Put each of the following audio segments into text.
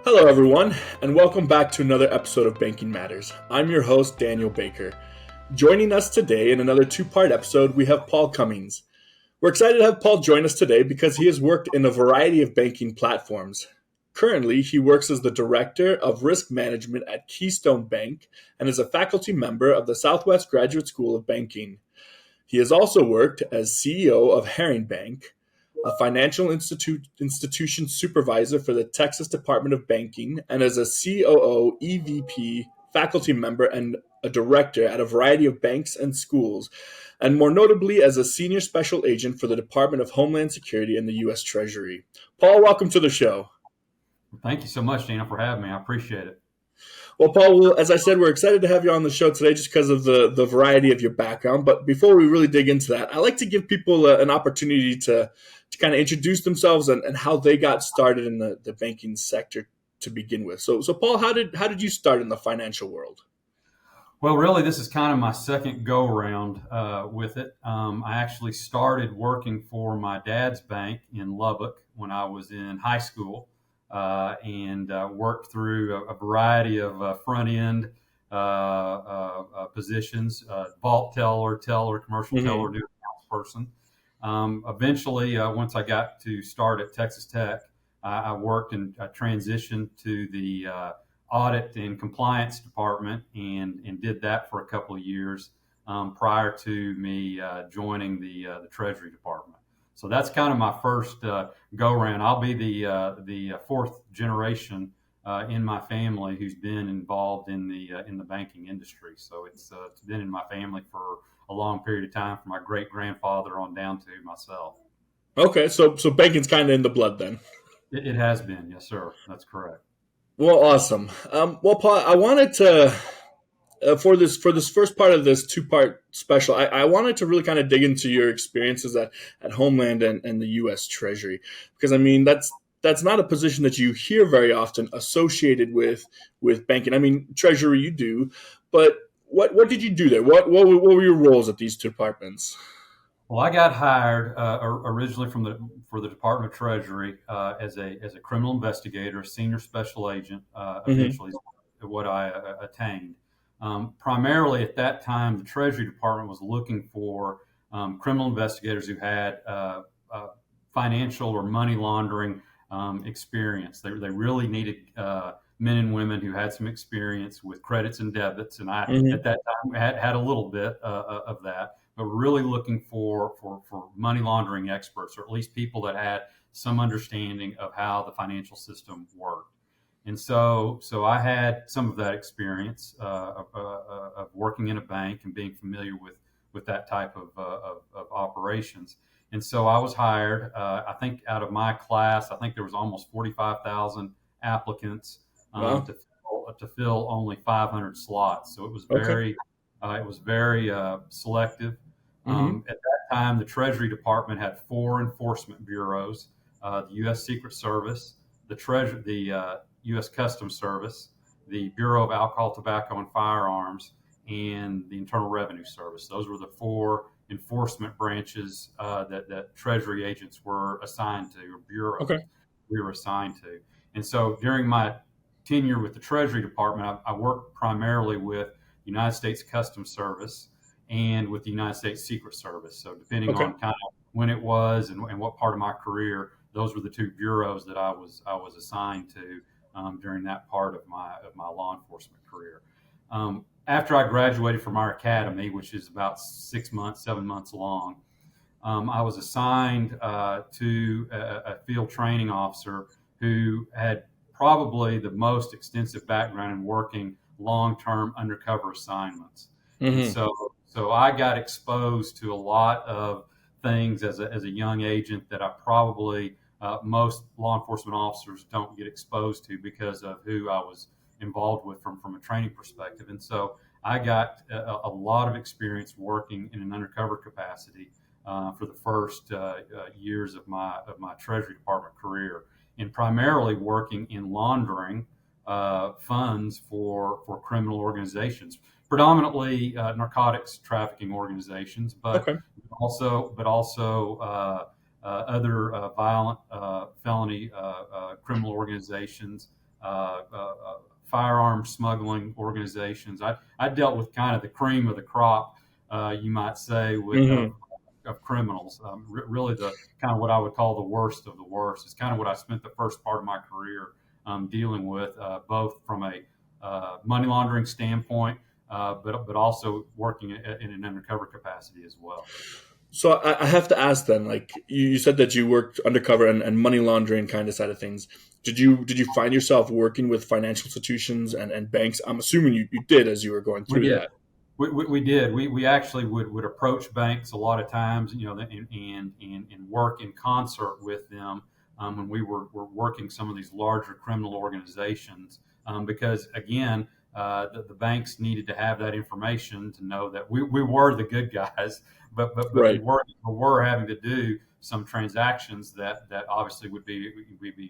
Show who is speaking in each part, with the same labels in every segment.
Speaker 1: Hello, everyone, and welcome back to another episode of Banking Matters. I'm your host, Daniel Baker. Joining us today in another two-part episode, we have Paul Cummings. We're excited to have Paul join us today because he has worked in a variety of banking platforms. Currently, he works as the Director of Risk Management at Keystone Bank and is a faculty member of the Southwest Graduate School of Banking. He has also worked as CEO of Herring Bank, a financial institution supervisor for the Texas Department of Banking, and as a COO, EVP, faculty member, and a director at a variety of banks and schools, and more notably as a senior special agent for the Department of Homeland Security in the U.S. Treasury. Paul, welcome to the show.
Speaker 2: Thank you so much, Dana, for having me. I appreciate it.
Speaker 1: Well, Paul, as I said, we're excited to have you on the show today just because of the variety of your background. But before we really dig into that, I like to give people an opportunity to kind of introduce themselves and how they got started in the banking sector to begin with. So Paul, how did you start in the financial world?
Speaker 2: Well, really, this is kind of my second go around with it. I actually started working for my dad's bank in Lubbock when I was in high school. And worked through a variety of front end positions, vault teller, commercial teller, new accounts person. Eventually, once I got to start at Texas Tech, I worked and transitioned to the audit and compliance department and did that for a couple of years prior to me joining the Treasury department. So that's kind of my first go around. I'll be the fourth generation in my family who's been involved in the banking industry. So it's been in my family for a long period of time, from my great grandfather on down to myself.
Speaker 1: Okay, so banking's kind of in the blood then.
Speaker 2: It has been, yes, sir. That's correct.
Speaker 1: Well, awesome. Well, Paul, I wanted to. For this first part of this two-part special, I wanted to really kind of dig into your experiences at Homeland and the U.S. Treasury, because I mean that's not a position that you hear very often associated with banking. I mean, Treasury you do, but what did you do there? What were your roles at these two departments?
Speaker 2: Well, I got hired originally for the Department of Treasury as a criminal investigator, senior special agent. Eventually, is what I attained. Primarily at that time, the Treasury Department was looking for criminal investigators who had financial or money laundering experience. They really needed men and women who had some experience with credits and debits, and I at that time had a little bit of that. But we're really looking for money laundering experts, or at least people that had some understanding of how the financial system worked. And so I had some of that experience of working in a bank and being familiar with that type of operations. And so I was hired. I think out of my class, I think there was almost 45,000 applicants
Speaker 1: Wow.
Speaker 2: to fill only 500 slots. So it was very selective. At that time, the Treasury Department had four enforcement bureaus: the U.S. Secret Service, the U.S. Customs Service, the Bureau of Alcohol, Tobacco, and Firearms, and the Internal Revenue Service. Those were the four enforcement branches that Treasury agents were assigned to, or bureaus we were assigned to. And so during my tenure with the Treasury Department, I worked primarily with the United States Customs Service and with the United States Secret Service. So depending on kind of when it was and what part of my career, those were the two bureaus that I was assigned to during that part of my law enforcement career. After I graduated from our academy, which is about 7 months long, I was assigned to a field training officer who had probably the most extensive background in working long-term undercover assignments. And so I got exposed to a lot of things as a young agent that I probably most law enforcement officers don't get exposed to because of who I was involved with from a training perspective. And so I got a lot of experience working in an undercover capacity for the first years of my Treasury Department career, and primarily working in laundering funds for criminal organizations, predominantly narcotics trafficking organizations, but also other violent felony criminal organizations firearm smuggling organizations. I dealt with kind of the cream of the crop, you might say, of criminals. Really, the kind of what I would call the worst of the worst. It's kind of what I spent the first part of my career dealing with, both from a money laundering standpoint, but also working in an undercover capacity as well.
Speaker 1: So I have to ask then, like you said that you worked undercover and money laundering kind of side of things. Did you find yourself working with financial institutions and banks? I'm assuming you did as you were going
Speaker 2: We
Speaker 1: through
Speaker 2: did.
Speaker 1: that.
Speaker 2: We did. We actually would approach banks a lot of times, and work in concert with them when we were working some of these larger criminal organizations. Because again, the banks needed to have that information to know that we were the good guys, but we
Speaker 1: Right.
Speaker 2: were having to do some transactions that obviously would be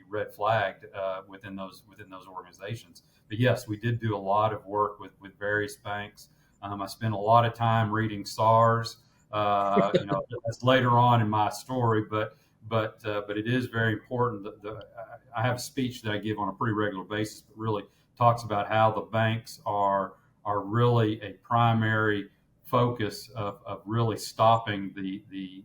Speaker 2: red flagged within those organizations. But yes, we did do a lot of work with various banks. I spent a lot of time reading SARs. That's later on in my story, but it is very important that I have a speech that I give on a pretty regular basis, but really talks about how the banks are really a primary focus of really stopping the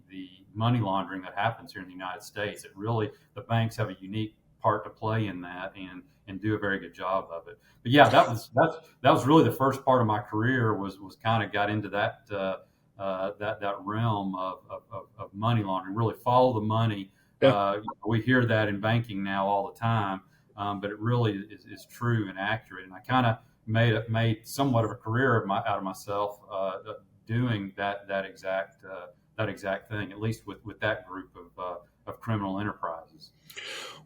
Speaker 2: money laundering that happens here in the United States. The banks have a unique part to play in that and do a very good job of it. But yeah, that was really the first part of my career was kind of got into that realm of money laundering. Really follow the money.
Speaker 1: Yeah.
Speaker 2: We hear that in banking now all the time, but it really is true and accurate. And I kind of made somewhat of a career out of myself doing that exact thing, at least with that group of criminal enterprises.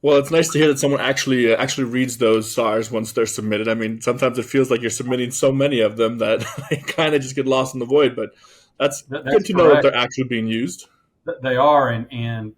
Speaker 1: Well, it's nice to hear that someone actually reads those SARs once they're submitted. I mean, sometimes it feels like you're submitting so many of them that they kind of just get lost in the void. But that's good
Speaker 2: That's
Speaker 1: to know that
Speaker 2: correct.
Speaker 1: they're actually being used.
Speaker 2: They are, and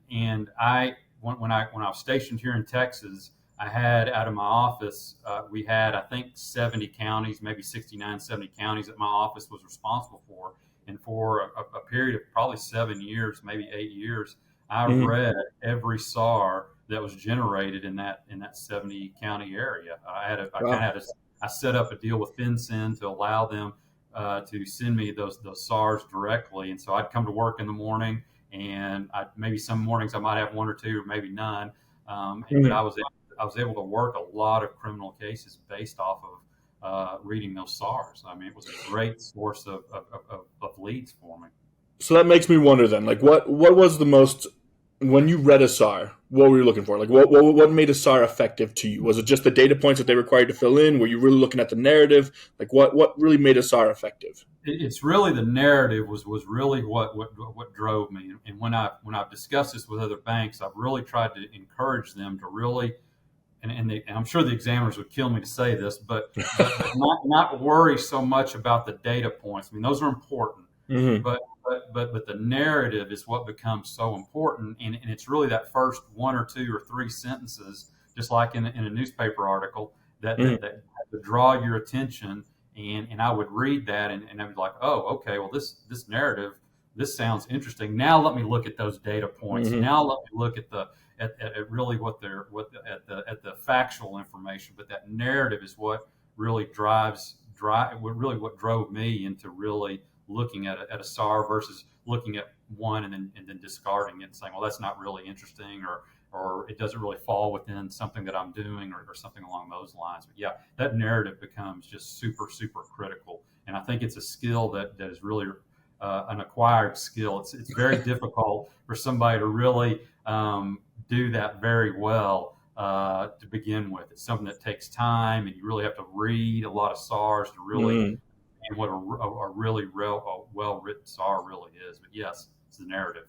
Speaker 2: I when I was stationed here in Texas, I had out of my office, we had I think 70 counties, maybe 69, 70 counties that my office was responsible for, and for a period of probably 7 years, maybe 8 years, I
Speaker 1: Hmm.
Speaker 2: read every SAR that was generated in that 70 county area. I kind
Speaker 1: Wow.
Speaker 2: of I set up a deal with FinCEN to allow them to send me those SARs directly, and so I'd come to work in the morning and maybe some mornings I might have one or two, or maybe none. But
Speaker 1: Hmm.
Speaker 2: I was able to work a lot of criminal cases based off of reading those SARs. I mean, it was a great source of leads for me.
Speaker 1: So that makes me wonder then, like, what was the most when you read a SAR? What were you looking for? Like, what made a SAR effective to you? Was it just the data points that they required to fill in? Were you really looking at the narrative? Like, what really made a SAR effective?
Speaker 2: It's really the narrative was really what drove me. And when I've discussed this with other banks, I've really tried to encourage them to really and I'm sure the examiners would kill me to say this, but not worry so much about the data points. I mean, those are important,
Speaker 1: Hmm.
Speaker 2: but the narrative is what becomes so important, and it's really that first one or two or three sentences, just like in a newspaper article, that have to draw your attention. And I would read that, and I'd be like, oh, okay, well this narrative, this sounds interesting. Now let me look at those data points.
Speaker 1: Hmm.
Speaker 2: Now let me look at really at the factual information. But that narrative is what really what drove me into really looking at a SAR versus looking at one and then discarding it and saying, well, that's not really interesting, or it doesn't really fall within something that I'm doing, or something along those lines. But yeah, that narrative becomes just super critical, and I think it's a skill that is really an acquired skill. It's very difficult for somebody to really do that very well to begin with. It's something that takes time, and you really have to read a lot of SARs to really
Speaker 1: Hmm.
Speaker 2: and what a really well written SAR really is. But yes, it's the narrative.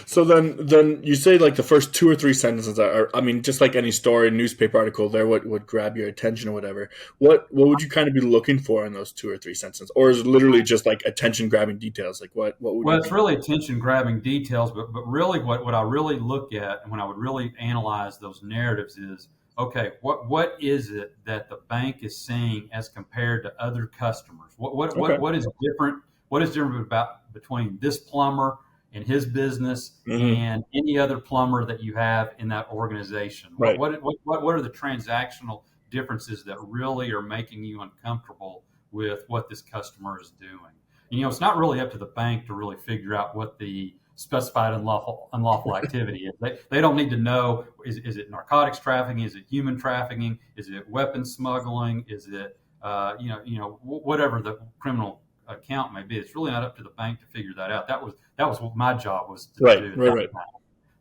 Speaker 1: So then you say like the first two or three sentences are, I mean, just like any story, newspaper article, there would grab your attention or whatever. What would you kind of be looking for in those two or three sentences, or is it literally just like attention grabbing details? Like what would
Speaker 2: Well,
Speaker 1: you
Speaker 2: it's
Speaker 1: be?
Speaker 2: really attention grabbing details, but really what I really look at and when I would really analyze those narratives is okay, what is it that the bank is seeing as compared to other customers?
Speaker 1: Okay.
Speaker 2: What is different? What is different about between this plumber and his business
Speaker 1: Mm-hmm.
Speaker 2: and any other plumber that you have in that organization?
Speaker 1: Right.
Speaker 2: What are the transactional differences that really are making you uncomfortable with what this customer is doing? It's not really up to the bank to really figure out what the specified unlawful activity is. They don't need to know, is it narcotics trafficking? Is it human trafficking? Is it weapons smuggling? Is it whatever the criminal account may be? It's really not up to the bank to figure that out. That was what my job was to
Speaker 1: Right.
Speaker 2: do at
Speaker 1: Right.
Speaker 2: that
Speaker 1: Right.
Speaker 2: time.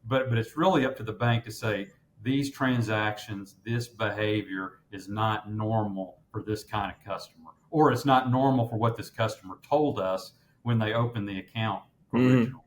Speaker 2: But it's really up to the bank to say these transactions, this behavior is not normal for this kind of customer, or it's not normal for what this customer told us when they opened the account
Speaker 1: Mm-hmm.
Speaker 2: originally.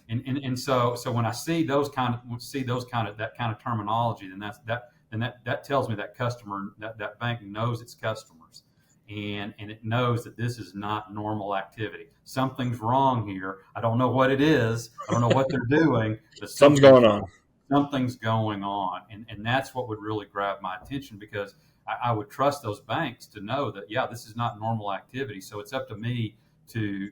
Speaker 2: And so when I see that kind of terminology, then that tells me that customer, that bank knows its customers, and it knows that this is not normal activity. Something's wrong here. I don't know what it is. I don't know what they're doing, but
Speaker 1: Something's going on.
Speaker 2: something's going on, and that's what would really grab my attention, because I would trust those banks to know that, yeah, this is not normal activity. So it's up to me to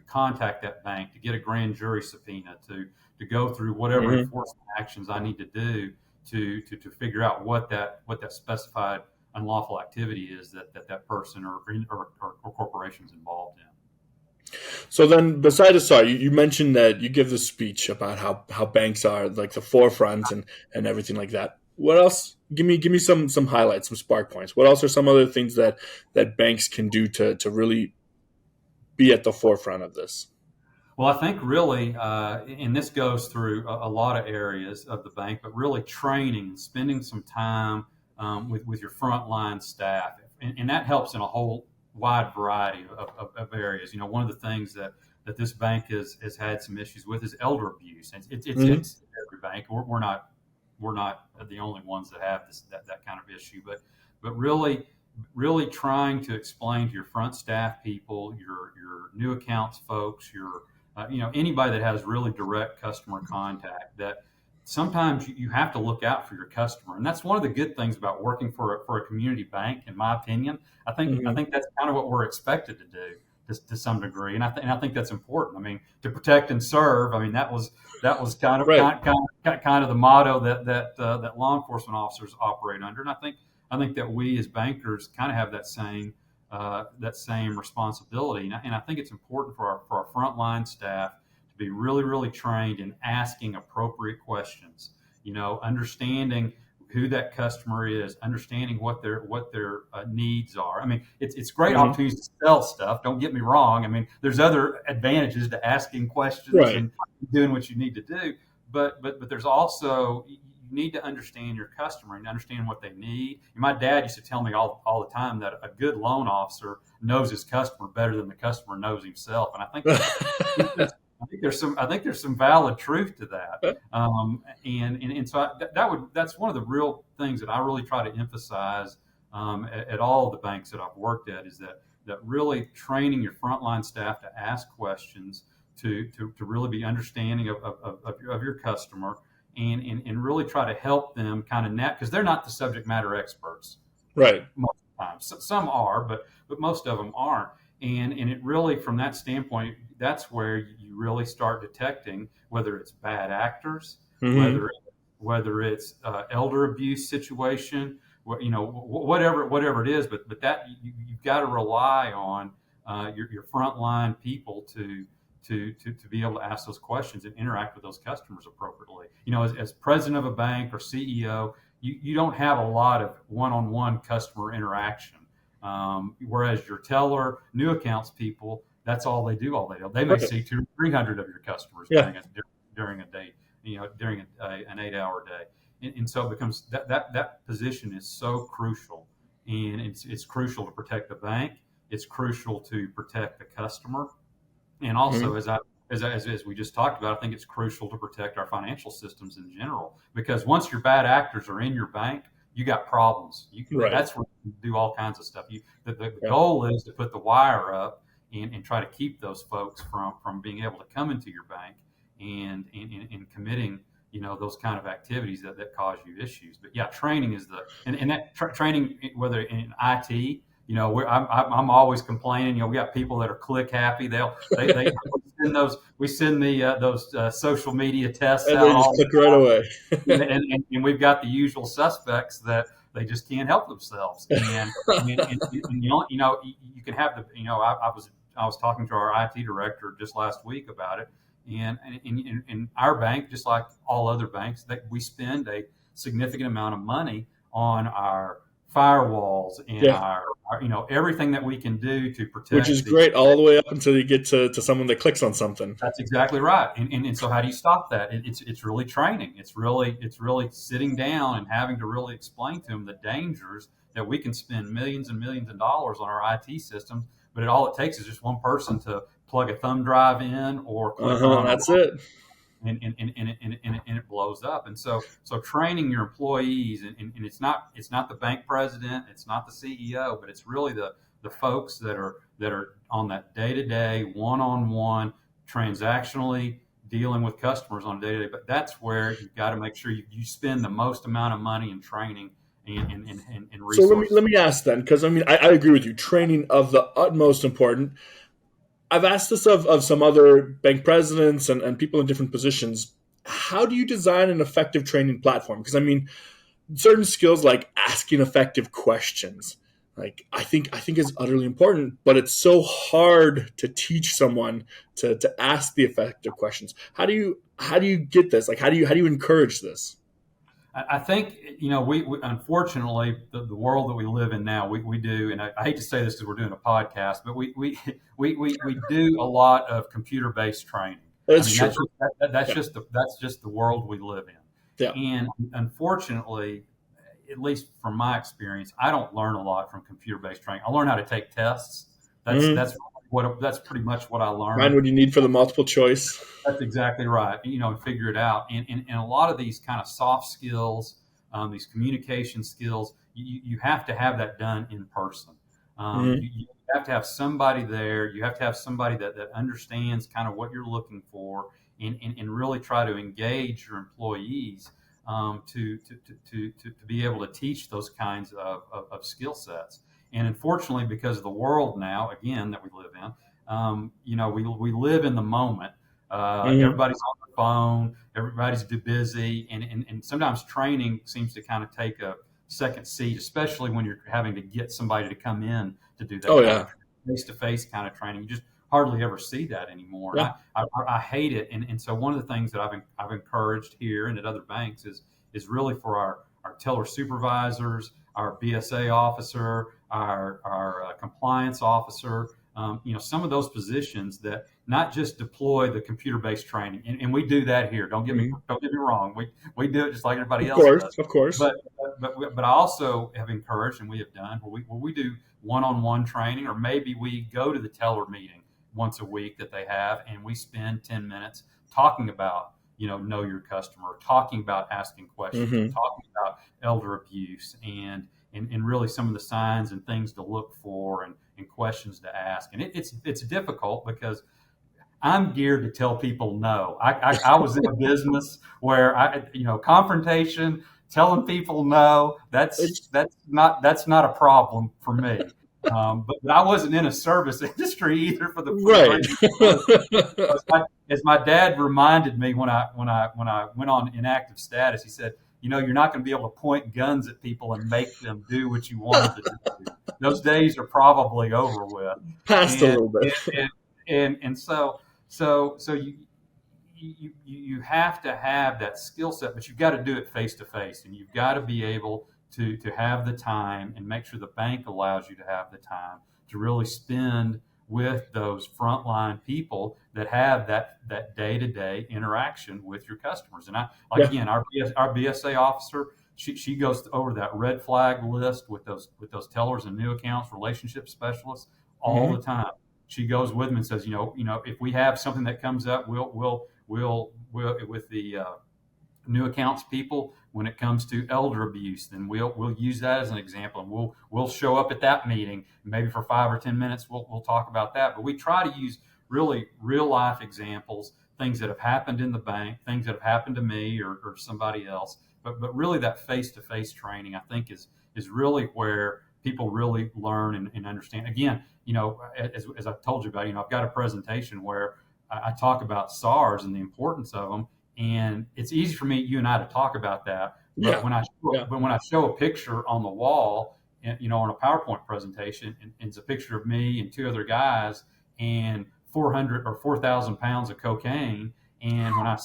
Speaker 2: contact that bank, to get a grand jury subpoena, to go through whatever
Speaker 1: Mm-hmm.
Speaker 2: enforcement actions I need to do to figure out what that specified unlawful activity is that person or corporation's involved in.
Speaker 1: So then, besides the SAR, you mentioned that you give this speech about how banks are like the forefront and everything like that. What else? Give me some highlights, some spark points. What else are some other things that banks can do to really be at the forefront of this?
Speaker 2: Well, I think really, and this goes through a lot of areas of the bank, but really training, spending some time with your frontline staff, and that helps in a whole wide variety of areas. One of the things that this bank has had some issues with is elder abuse, and
Speaker 1: Mm-hmm.
Speaker 2: it's every bank. We're not the only ones that have that kind of issue, but really trying to explain to your front staff people, your new accounts folks, your anybody that has really direct customer contact, that sometimes you have to look out for your customer, and that's one of the good things about working for a community bank, in my opinion. I
Speaker 1: Mm-hmm.
Speaker 2: think that's kind of what we're expected to do to some degree, and I think that's important. I mean, to protect and serve. I mean, that was
Speaker 1: Right.
Speaker 2: kind of the motto that law enforcement officers operate under, and I think that we as bankers kind of have that same responsibility. And I think it's important for our frontline staff to be really, really trained in asking appropriate questions. Understanding who that customer is, understanding what their needs are. I mean, it's great
Speaker 1: Mm-hmm.
Speaker 2: opportunities to sell stuff. Don't get me wrong. I mean, there's other advantages to asking questions
Speaker 1: Right.
Speaker 2: and doing what you need to do. But there's also, you need to understand your customer and understand what they need. And my dad used to tell me all the time that a good loan officer knows his customer better than the customer knows himself. And I think there's some valid truth to that. And so that's one of the real things that I really try to emphasize at all of the banks that I've worked at, is that really training your frontline staff to ask questions, to really be understanding of your customer, and really try to help them kind of because they're not the subject matter experts
Speaker 1: Right.
Speaker 2: most of the time. Some are, but most of them aren't. And it really, from that standpoint, that's where you really start detecting whether it's bad actors,
Speaker 1: Mm-hmm.
Speaker 2: whether it's elder abuse situation, whatever it is. But that you've got to rely on your frontline people to be able to ask those questions and interact with those customers appropriately. As president of a bank or CEO, you don't have a lot of one-on-one customer interaction. Whereas your teller, new accounts people, that's all they do all day. They may
Speaker 1: Right.
Speaker 2: see 200 or 300 of your customers
Speaker 1: Yeah.
Speaker 2: during a day, during an 8-hour day. And so it becomes that position is so crucial, and it's crucial to protect the bank. It's crucial to protect the customer. And also,
Speaker 1: Mm-hmm.
Speaker 2: as we just talked about, I think it's crucial to protect our financial systems in general, because once your bad actors are in your bank, you got problems.
Speaker 1: Right.
Speaker 2: That's where you do all kinds of stuff. The
Speaker 1: Yeah.
Speaker 2: goal is to put the wire up and try to keep those folks from being able to come into your bank and committing those kind of activities that cause you issues. But yeah, training is and that training, whether in IT. I'm always complaining. We got people that are click happy. They we send those social media tests
Speaker 1: And
Speaker 2: out
Speaker 1: they just
Speaker 2: all
Speaker 1: click right away.
Speaker 2: the time, and we've got the usual suspects that they just can't help themselves. And you can have I was talking to our IT director just last week about it, and in our bank, just like all other banks, that we spend a significant amount of money on our firewalls and
Speaker 1: Yeah,
Speaker 2: our everything that we can do to
Speaker 1: which is
Speaker 2: protect the.
Speaker 1: great all the way up until you get to someone that clicks on something.
Speaker 2: That's exactly right. And so how do you stop that? It's really training. It's really sitting down and having to really explain to them the dangers that we can spend millions and millions of dollars on our IT systems, but all it takes is just one person to plug a thumb drive in or click on a
Speaker 1: That's it.
Speaker 2: and it blows up. And so training your employees, and it's not the bank president, it's not the CEO, but it's really the folks that are on that day-to-day, one-on-one, transactionally dealing with customers on a day-to-day. But that's where you've got to make sure you spend the most amount of money in training and
Speaker 1: So
Speaker 2: resources.
Speaker 1: let me ask then, because I mean I agree with you. Training of the utmost important. I've asked this of some other bank presidents and people in different positions. How do you design an effective training platform? Because I mean, certain skills like asking effective questions, like I think is utterly important, but it's so hard to teach someone to ask the effective questions. How do you get this? Like how do you encourage this?
Speaker 2: I think we unfortunately the world that we live in now we do, and I hate to say this because we're doing a podcast, but we do a lot of computer based training. I
Speaker 1: It's
Speaker 2: mean
Speaker 1: true.
Speaker 2: that's
Speaker 1: Yeah.
Speaker 2: just the world we live
Speaker 1: Yeah.
Speaker 2: in, and unfortunately, at least from my experience, I don't learn a lot from computer based training. I learn how to take tests.
Speaker 1: Hmm.
Speaker 2: That's pretty much what I
Speaker 1: Find
Speaker 2: learned.
Speaker 1: what you need for the multiple choice.
Speaker 2: That's exactly right. And figure it out. And a lot of these kind of soft skills, these communication skills, you have to have that done in person.
Speaker 1: Hmm.
Speaker 2: You have to have somebody there. You have to have somebody that understands kind of what you're looking for, and really try to engage your employees to be able to teach those kinds of skill sets. And unfortunately, because of the world now, again, that we live in, we live in the moment.
Speaker 1: Hmm.
Speaker 2: Everybody's on the phone. Everybody's too busy, and sometimes training seems to kind of take a second seat, especially when you're having to get somebody to come in to do that
Speaker 1: Oh
Speaker 2: kind of
Speaker 1: yeah.
Speaker 2: face-to-face kind of training. You just hardly ever see that anymore, and
Speaker 1: Yeah.
Speaker 2: I hate it. And so one of the things that I've encouraged here and at other banks is really for our teller supervisors, our BSA officer, our compliance officer, some of those positions that not just deploy the computer-based training, and we do that here.
Speaker 1: Mhm.
Speaker 2: Don't get me wrong. We do it just like everybody
Speaker 1: Of
Speaker 2: else
Speaker 1: course,
Speaker 2: does.
Speaker 1: of course.
Speaker 2: But but I also have encouraged, and we have done where we do one-on-one training, or maybe we go to the teller meeting once a week that they have, and we spend 10 minutes talking about know your customer, talking about asking questions, and
Speaker 1: Hmm.
Speaker 2: talking about elder abuse, and really some of the signs and things to look for, and questions to ask. And it's difficult because I'm geared to tell people no. I was in a business where confrontation, telling people no,
Speaker 1: It's
Speaker 2: that's not a problem for me. But I wasn't in a service industry either for the
Speaker 1: right.
Speaker 2: very reason. As my dad reminded me when I went on inactive status, he said, you're not going to be able to point guns at people and make them do what you want them to do. Those days are probably over with.
Speaker 1: Passed a
Speaker 2: And
Speaker 1: little bit.
Speaker 2: so you have to have that skill set, but you've got to do it face to face, and you've got to be able to have the time, and make sure the bank allows you to have the time to really spend with those frontline people that have that day-to-day interaction with your customers. And I like,
Speaker 1: Yeah.
Speaker 2: again, our BSA officer, she goes over that red flag list with those tellers and new accounts relationship specialists all
Speaker 1: Hmm.
Speaker 2: the time. She goes with them and says, if we have something that comes up, we'll with the new accounts people, when it comes to elder abuse, then we'll use that as an example, and we'll show up at that meeting. Maybe for 5 or 10 minutes, we'll talk about that. But we try to use really real life examples, things that have happened in the bank, things that have happened to me or somebody else. But really, that face to face training, I think, is really where people really learn and understand. Again, as I told you about, I've got a presentation where I talk about SARs and the importance of them, and it's easy for you and I to talk about that. But
Speaker 1: Yeah. Yeah.
Speaker 2: when I show a picture on the wall, on a PowerPoint presentation, and it's a picture of me and two other guys and 400 or 4,000 pounds of cocaine, and when I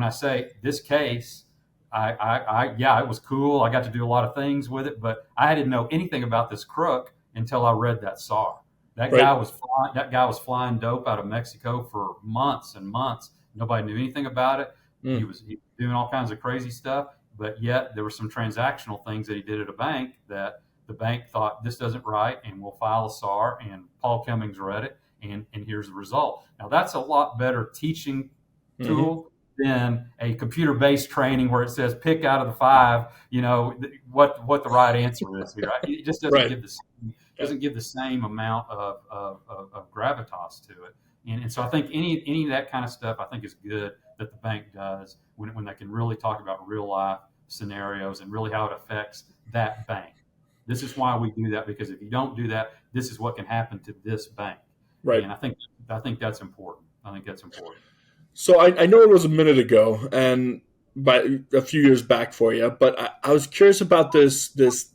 Speaker 2: say this case, yeah, it was cool. I got to do a lot of things with it, but I didn't know anything about this crook until I read that SAR.
Speaker 1: Right.
Speaker 2: That guy was flying dope out of Mexico for months and months. Nobody knew anything about it.
Speaker 1: Mm.
Speaker 2: He was doing all kinds of crazy stuff, but yet there were some transactional things that he did at a bank that the bank thought this doesn't right, and we'll file a SAR. And Paul Cummings read it, and here's the result. Now that's a lot better teaching
Speaker 1: Hmm.
Speaker 2: tool than a computer-based training where it says pick out of the five, what the right answer is here. It just doesn't
Speaker 1: Right.
Speaker 2: give the
Speaker 1: Yeah.
Speaker 2: same amount of gravitas to it. And so I think any of that kind of stuff I think is good that the bank does when they can really talk about real life scenarios and really how it affects that bank. This is why we do that, because if you don't do that, this is what can happen to this bank.
Speaker 1: Right.
Speaker 2: And I think that's important. I think that's important.
Speaker 1: So I know it was a minute ago and by a few years back for you, but I was curious about this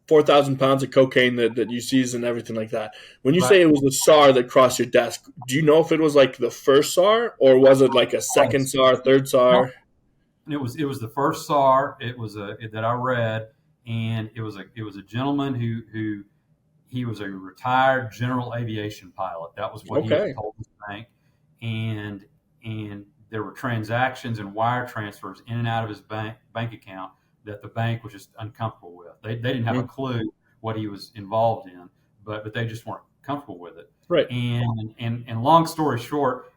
Speaker 1: 4,000 pounds of cocaine that you seized and everything like that. When you say
Speaker 2: Right.
Speaker 1: it was the SAR that crossed your desk, do you know if it was like the first SAR or was it like a second SAR, third
Speaker 2: No,
Speaker 1: SAR?
Speaker 2: it was the first SAR. That I read, and it was a gentleman who he was a retired general aviation pilot. That was what he had
Speaker 1: Okay.
Speaker 2: told his bank, and there were transactions and wire transfers in and out of his bank account that the bank was just uncomfortable with. They didn't have a
Speaker 1: Mm.
Speaker 2: clue what he was involved in, but they just weren't comfortable with it.
Speaker 1: Right.
Speaker 2: And long story short,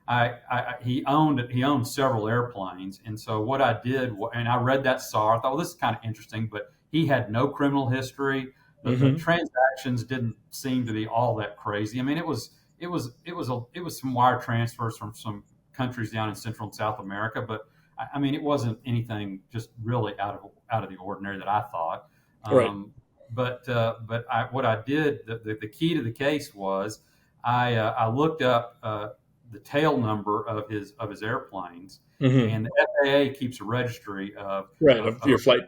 Speaker 2: he owned several airplanes, and so what I did, and I read that SAR. I thought, well, this is kind of interesting, but he had no criminal history. The
Speaker 1: Hmm.
Speaker 2: transactions didn't seem to be all that crazy. I mean, it was some wire transfers from some countries down in Central and South America, but I mean, it wasn't anything just really out of the ordinary that I thought.
Speaker 1: Right.
Speaker 2: What I did, the key to the case was I looked up the tail number of his airplanes,
Speaker 1: Hmm.
Speaker 2: and the FAA keeps a registry
Speaker 1: Right.
Speaker 2: of,
Speaker 1: Of
Speaker 2: of,
Speaker 1: your flight.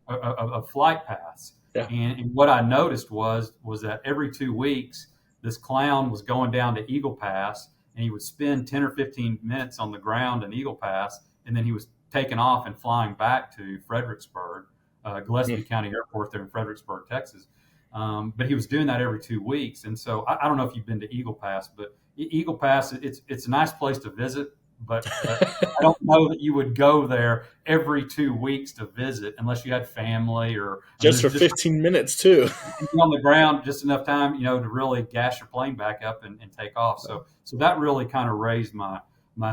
Speaker 2: of flight paths.
Speaker 1: Yeah.
Speaker 2: And what I noticed was that every 2 weeks, this clown was going down to Eagle Pass, and he would spend 10 or 15 minutes on the ground in Eagle Pass, and then he was taking off and flying back to Fredericksburg, Gillespie
Speaker 1: Mm.
Speaker 2: County Airport there in Fredericksburg, Texas. But he was doing that every 2 weeks, and so I don't know if you've been to Eagle Pass, but Eagle Pass, it's a nice place to visit, but I don't know that you would go there every 2 weeks to visit unless you had family, or I mean,
Speaker 1: Just
Speaker 2: there's
Speaker 1: for
Speaker 2: just
Speaker 1: 15 minutes too.
Speaker 2: on the ground just enough time, to really gas your plane back up and take off. So that really kind of raised my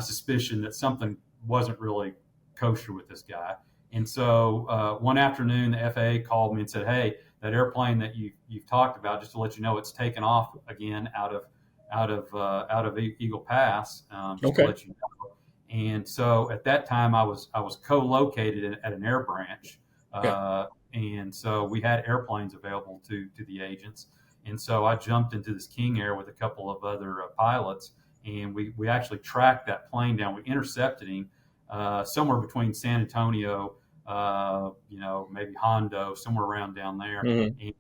Speaker 2: suspicion that something wasn't really kosher with this guy. And so one afternoon, the FAA called me and said, "Hey, that airplane that you've talked about, just to let you know, it's taken off again out of Eagle Pass, just to
Speaker 1: Okay.
Speaker 2: let you know." And so at that time, I was co-located at an air branch,
Speaker 1: Yeah.
Speaker 2: and so we had airplanes available to the agents. And so I jumped into this King Air with a couple of other pilots, and we actually tracked that plane down. We intercepted him somewhere between San Antonio, maybe Hondo, somewhere around down there.
Speaker 1: Hmm.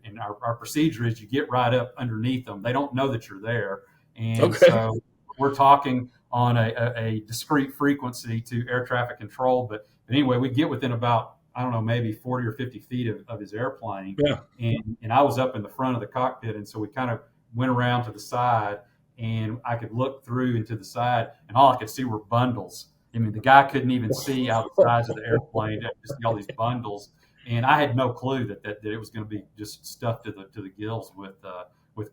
Speaker 2: And our procedure is you get right up underneath them. They don't know that you're there. And
Speaker 1: Okay.
Speaker 2: so we're talking on a discrete frequency to air traffic control. But anyway, we get within about, I don't know, maybe 40 or 50 feet of his airplane.
Speaker 1: Yeah.
Speaker 2: And I was up in the front of the cockpit. And so we kind of went around to the side, and I could look through into the side, and all I could see were bundles. I mean, the guy couldn't even see out the sides of the airplane, just all these bundles. And I had no clue that it was going to be just stuffed to the gills with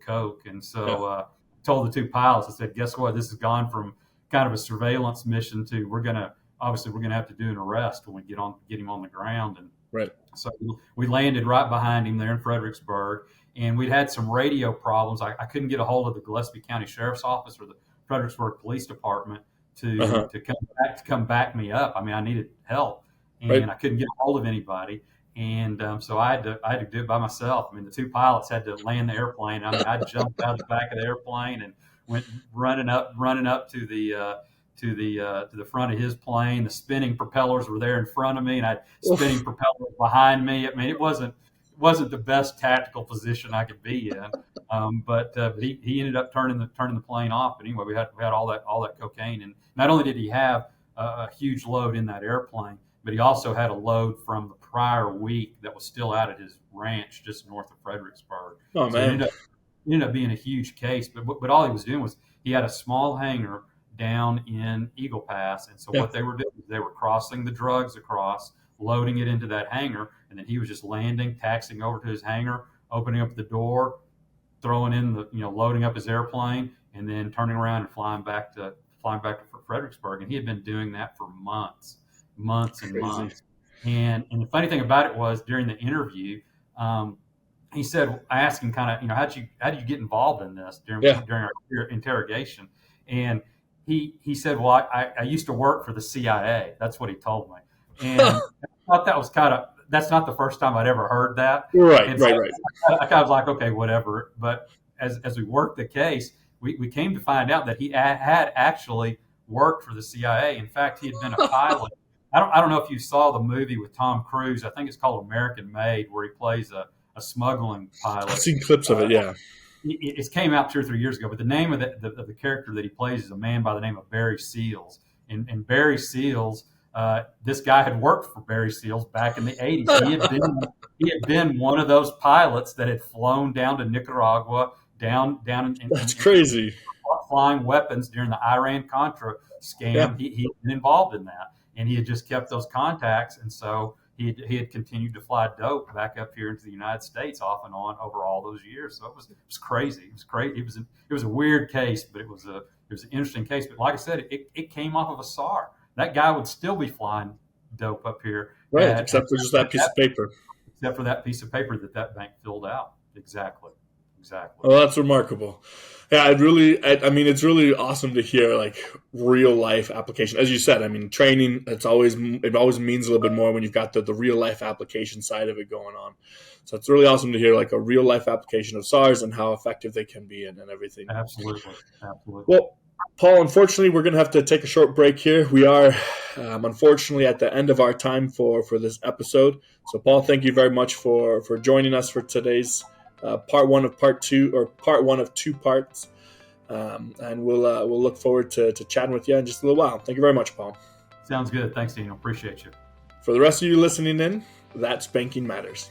Speaker 2: coke. And
Speaker 1: Yeah.
Speaker 2: so told the two pilots, I said, "Guess what? This has gone from kind of a surveillance mission to we're going to have to do an arrest when we get him on the ground." And
Speaker 1: Right.
Speaker 2: so we landed right behind him there in Fredericksburg, and we'd had some radio problems. I couldn't get a hold of the Gillespie County Sheriff's Office or the Fredericksburg Police Department
Speaker 1: Uh-huh.
Speaker 2: to come back me up. I mean, I needed help,
Speaker 1: Right.
Speaker 2: and I couldn't get a hold of anybody. And so I had to do it by myself. I mean, the two pilots had to land the airplane. I mean, I jumped out of the back of the airplane, and went running up to the front of his plane. The spinning propellers were there in front of me, and I had spinning propellers behind me. I mean, it wasn't the best tactical position I could be in. But he ended up turning the plane off. But anyway, we had all that cocaine, and not only did he have a huge load in that airplane, but he also had a load from the prior week that was still out at his ranch just north of Fredericksburg.
Speaker 1: Oh
Speaker 2: So it
Speaker 1: man.
Speaker 2: ended up being a huge case. But all he was doing was he had a small hangar down in Eagle Pass, and so
Speaker 1: Yeah.
Speaker 2: what they were doing is they were crossing the drugs across, loading it into that hangar, and then he was just landing, taxiing over to his hangar, opening up the door, throwing in loading up his airplane, and then turning around and flying back to Fredericksburg. And he had been doing that for months and
Speaker 1: Crazy.
Speaker 2: months. And the funny thing about it was during the interview, he said, I asked him kind of, how did you get involved in this during our interrogation? And he said, well, I used to work for the CIA. That's what he told me. And I thought that was that's not the first time I'd ever heard that.
Speaker 1: Right.
Speaker 2: And so I kind of was like, okay, whatever. But as we worked the case, we came to find out that he had actually worked for the CIA. In fact, he had been a pilot. I don't know if you saw the movie with Tom Cruise. I think it's called American Made, where he plays a smuggling pilot.
Speaker 1: I've seen clips of it. Yeah.
Speaker 2: It came out 2 or 3 years ago, but the name of the character that he plays is a man by the name of Barry Seals. And Barry Seals, this guy had worked for Barry Seals back in the 80s. He had been one of those pilots that had flown down to Nicaragua, down
Speaker 1: That's crazy.
Speaker 2: Flying weapons during the Iran-Contra scam. Yeah. He had been involved in that, and he had just kept those contacts, and so he had continued to fly dope back up here into the United States off and on over all those years. So it was crazy. It was crazy. It was a weird case, but it was an interesting case. But like I said, it came off of a SAR. That guy would still be flying dope up here,
Speaker 1: right? Except for just that piece of paper.
Speaker 2: Except for that piece of paper that bank filled out. Exactly.
Speaker 1: Oh, that's remarkable. Yeah, I mean, it's really awesome to hear like real life application. As you said, I mean, training, it always means a little bit more when you've got the real life application side of it going on. So it's really awesome to hear like a real life application of SARs and how effective they can be and everything.
Speaker 2: Absolutely.
Speaker 1: Well, Paul, unfortunately, we're going to have to take a short break here. We are, unfortunately, at the end of our time for this episode. So, Paul, thank you very much for joining us for today's part one of part two, or part one of 2 parts. And we'll look forward to chatting with you in just a little while. Thank you very much, Paul.
Speaker 2: Sounds good. Thanks, Daniel. Appreciate you.
Speaker 1: For the rest of you listening in, that's Banking Matters.